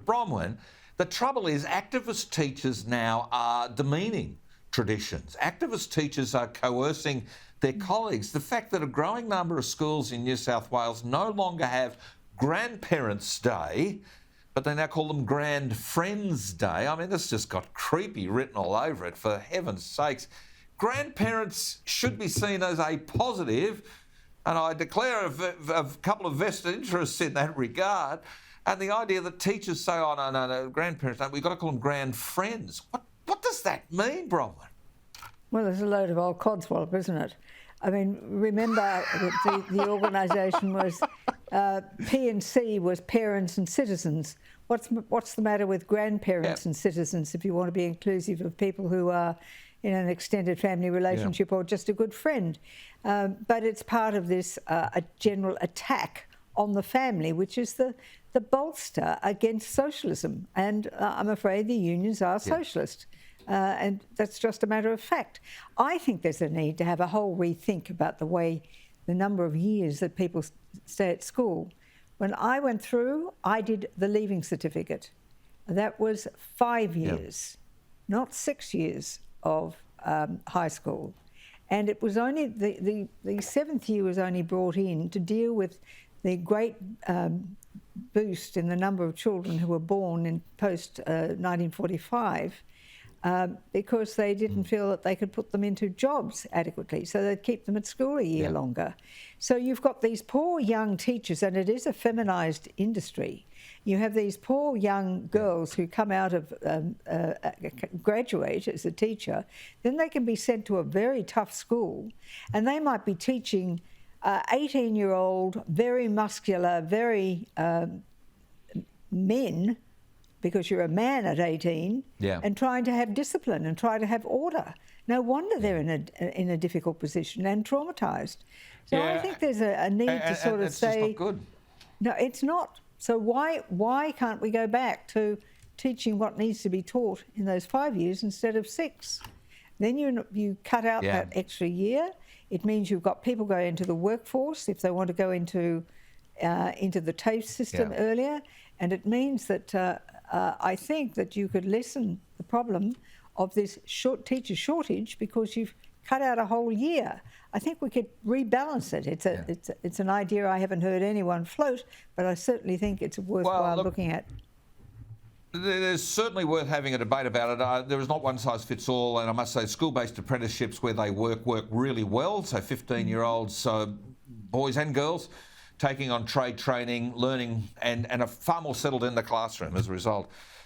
Bronwyn, the trouble is activist teachers now are demeaning traditions. Activist teachers are coercing their colleagues. The fact that a growing number of schools in New South Wales no longer have Grandparents' Day, but they now call them Grand Friends' Day. I mean, this just got creepy written all over it, for heaven's sakes. Grandparents should be seen as a positive, and I declare a couple of vested interests in that regard. And the idea that teachers say, oh, no, grandparents, no, we've got to call them grand friends. What does that mean, Bronwyn? Well, it's a load of old codswallop, isn't it? I mean, remember that the organisation was, P&C was parents and citizens. What's the matter with grandparents and citizens if you want to be inclusive of people who are in an extended family relationship or just a good friend? But it's part of this a general attack on the family, which is the bolster against socialism. And I'm afraid the unions are socialist. And that's just a matter of fact. I think there's a need to have a whole rethink about the number of years that people stay at school. When I went through, I did the leaving certificate. That was 5 years, not 6 years of high school. And it was only, the seventh year was only brought in to deal with the great boost in the number of children who were born in post-1945 because they didn't feel that they could put them into jobs adequately, so they'd keep them at school a year longer. So you've got these poor young teachers, and it is a feminised industry. You have these poor young girls who come out of, graduate as a teacher, then they can be sent to a very tough school, and they might be teaching 18-year-old, very muscular, very men, because you're a man at 18, and trying to have discipline and try to have order. No wonder they're in a difficult position and traumatised. So I think there's a need to sort of say, just not good. No, it's not. So why can't we go back to teaching what needs to be taught in those 5 years instead of 6? Then you cut out that extra year. It means you've got people going into the workforce if they want to go into the TAFE system earlier. And it means that I think that you could lessen the problem of this teacher shortage because you've cut out a whole year. I think we could rebalance it. It's an idea I haven't heard anyone float, but I certainly think it's worthwhile looking at. There's certainly worth having a debate about it. There is not one size fits all, and I must say school-based apprenticeships where they work really well, so 15-year-olds, boys and girls, taking on trade training, learning, and are far more settled in the classroom as a result.